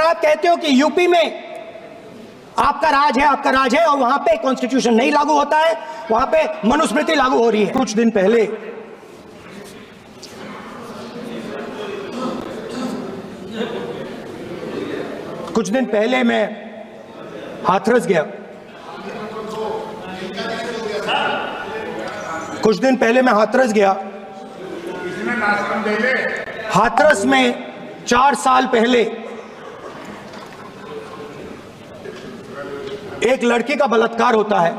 आप कहते हो कि यूपी में आपका राज है और वहां पे कॉन्स्टिट्यूशन नहीं लागू होता है, वहां पे मनुस्मृति लागू हो रही है। कुछ दिन पहले मैं हाथरस गया। हाथरस में 4 साल पहले एक लड़की का बलात्कार होता है।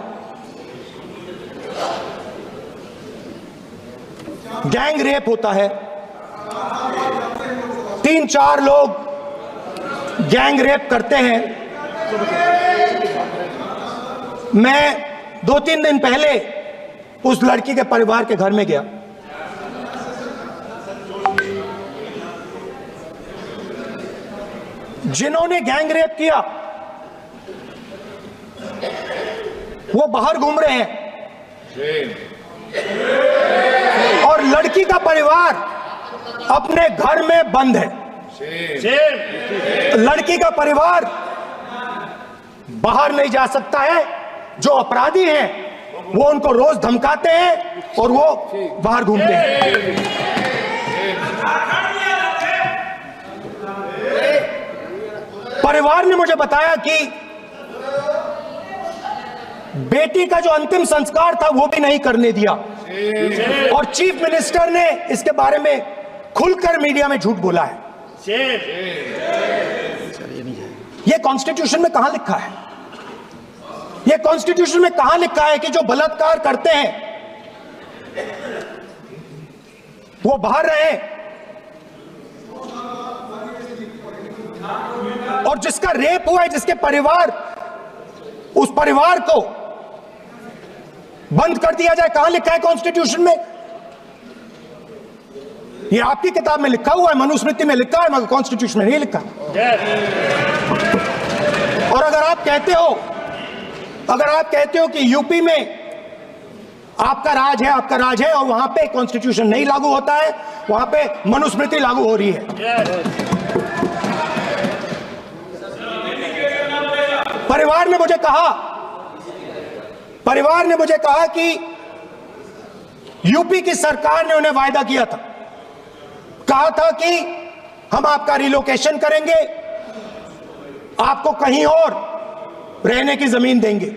गैंग रेप होता है। 3-4 लोग गैंग रेप करते हैं। मैं 2-3 दिन पहले उस लड़की के परिवार के घर में गया। जिन्होंने गैंग रेप किया वो बाहर घूम रहे हैं और लड़की का परिवार अपने घर में बंद है। लड़की का परिवार बाहर नहीं जा सकता है। जो अपराधी हैं वो उनको रोज धमकाते हैं और वो बाहर घूमते हैं। परिवार ने मुझे बताया कि बेटी का जो अंतिम संस्कार था वो भी नहीं करने दिया और चीफ मिनिस्टर ने इसके बारे में खुलकर मीडिया में झूठ बोला है। ये कॉन्स्टिट्यूशन में कहां लिखा है? ये कॉन्स्टिट्यूशन में कहां लिखा है कि जो बलात्कार करते हैं वो बाहर रहे और जिसका रेप हुआ है, जिसके परिवार, उस परिवार को बंद कर दिया जाए? कहां लिखा है कॉन्स्टिट्यूशन में? ये आपकी किताब में लिखा हुआ है, मनुस्मृति में लिखा है, मगर कॉन्स्टिट्यूशन में नहीं लिखा। और अगर आप कहते हो कि यूपी में आपका राज है और वहां पे कॉन्स्टिट्यूशन नहीं लागू होता है, वहां पे मनुस्मृति लागू हो रही है। परिवार ने मुझे कहा कि यूपी की सरकार ने उन्हें वायदा किया था, कहा था कि हम आपका रिलोकेशन करेंगे, आपको कहीं और रहने की जमीन देंगे।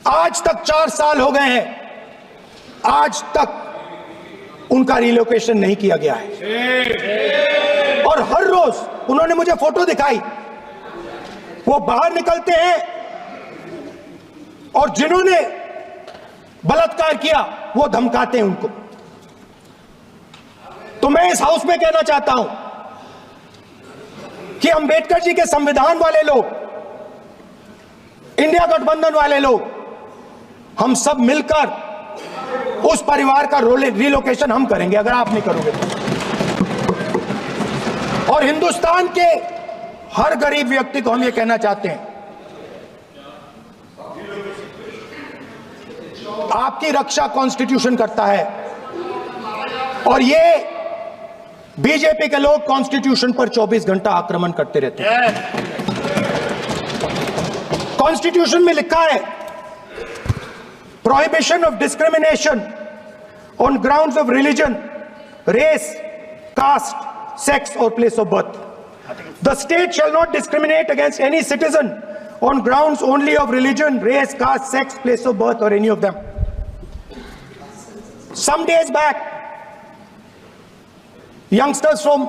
आज तक 4 साल हो गए हैं, आज तक उनका रिलोकेशन नहीं किया गया है। और हर रोज उन्होंने मुझे फोटो दिखाई, वो बाहर निकलते हैं और जिन्होंने बलात्कार किया वो धमकाते हैं उनको। तो मैं इस हाउस में कहना चाहता हूं कि अंबेडकर जी के संविधान वाले लोग, इंडिया गठबंधन वाले लोग, हम सब मिलकर उस परिवार का रिलोकेशन हम करेंगे अगर आप नहीं करोगे तो। और हिंदुस्तान के हर गरीब व्यक्ति को हम ये कहना चाहते हैं, आपकी रक्षा कॉन्स्टिट्यूशन करता है और ये बीजेपी के लोग कॉन्स्टिट्यूशन पर 24 घंटा आक्रमण करते रहते हैं। कॉन्स्टिट्यूशन में लिखा है prohibition of discrimination on grounds of religion, race, caste, sex और place of birth. The state shall not discriminate against any citizen on grounds only of religion, race, caste, sex, place of birth or any of them. Some days back, youngsters from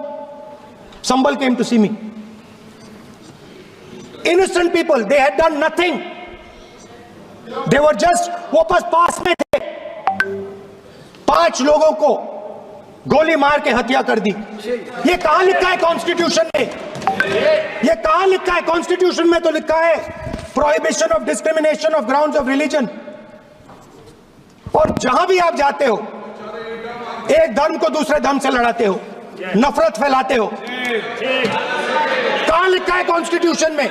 Sambal came to see me. Innocent people, they had done nothing. They were just, वो बस पास में थे, 5 लोगों को गोली मार के हत्या कर दी। ये कहां लिखा है कॉन्स्टिट्यूशन में? ये कहां लिखा है कॉन्स्टिट्यूशन में? तो लिखा है prohibition of discrimination of grounds of religion. और जहां भी आप जाते हो, एक धर्म को दूसरे धर्म से लड़ाते हो, नफरत फैलाते हो। कहां लिखा है कॉन्स्टिट्यूशन में?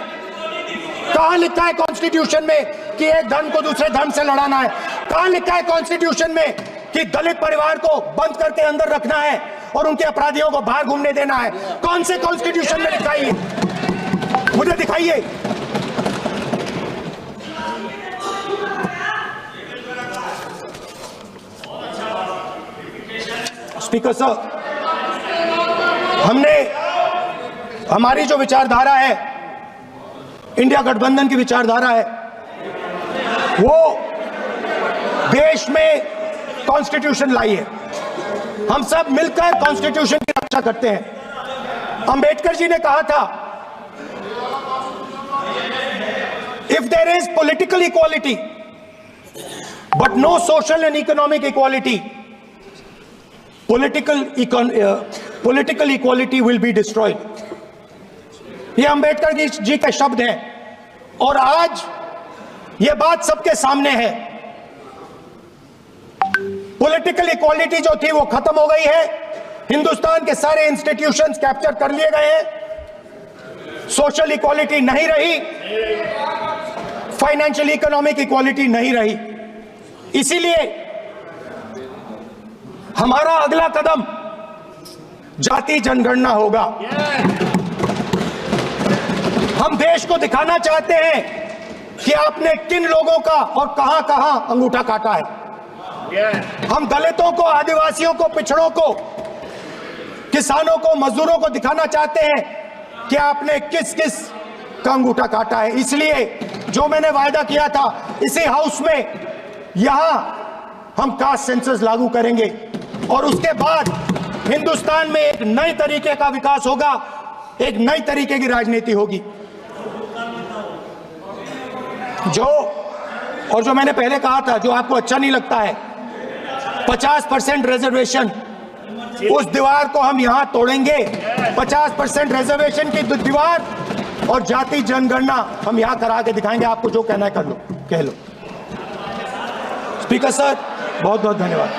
कहां लिखा है कॉन्स्टिट्यूशन में कि एक धर्म को दूसरे धर्म से लड़ाना है? कहां लिखा है कॉन्स्टिट्यूशन में कि दलित परिवार को बंद करके अंदर रखना है और उनके अपराधियों को बाहर घूमने देना है। कौन से कॉन्स्टिट्यूशन में लिखा है? मुझे दिखाइए। स्पीकर साहब, हमारी जो विचारधारा है, इंडिया गठबंधन की विचारधारा है, वो देश में कॉन्स्टिट्यूशन लाई है। हम सब मिलकर कॉन्स्टिट्यूशन की रक्षा करते हैं। अंबेडकर जी ने कहा था, if there is political equality but no social and economic equality, political equality will be destroyed। ये अंबेडकर जी के शब्द हैं और आज ये बात सबके सामने है। पॉलिटिकल इक्वालिटी जो थी वो खत्म हो गई है। हिंदुस्तान के सारे इंस्टीट्यूशंस कैप्चर कर लिए गए हैं। सोशल इक्वालिटी नहीं रही, फाइनेंशियल इकोनॉमिक इक्वालिटी नहीं रही। इसीलिए हमारा अगला कदम जाति जनगणना होगा। हम देश को दिखाना चाहते हैं कि आपने किन लोगों का और कहां कहां अंगूठा काटा है। हम दलितों को, आदिवासियों को, पिछड़ों को, किसानों को, मजदूरों को दिखाना चाहते हैं कि आपने किस किस का अंगूठा काटा है। इसलिए जो मैंने वायदा किया था, इसी हाउस में यहां हम कास्ट सेंसस लागू करेंगे और उसके बाद हिंदुस्तान में एक नए तरीके का विकास होगा, एक नई तरीके की राजनीति होगी। जो मैंने पहले कहा था, जो आपको अच्छा नहीं लगता है, 50% रिजर्वेशन, उस दीवार को हम यहां तोड़ेंगे। 50% रिजर्वेशन की दीवार और जाति जनगणना हम यहां करा के दिखाएंगे। आपको जो कहना है कर लो, कह लो। स्पीकर सर, बहुत बहुत धन्यवाद।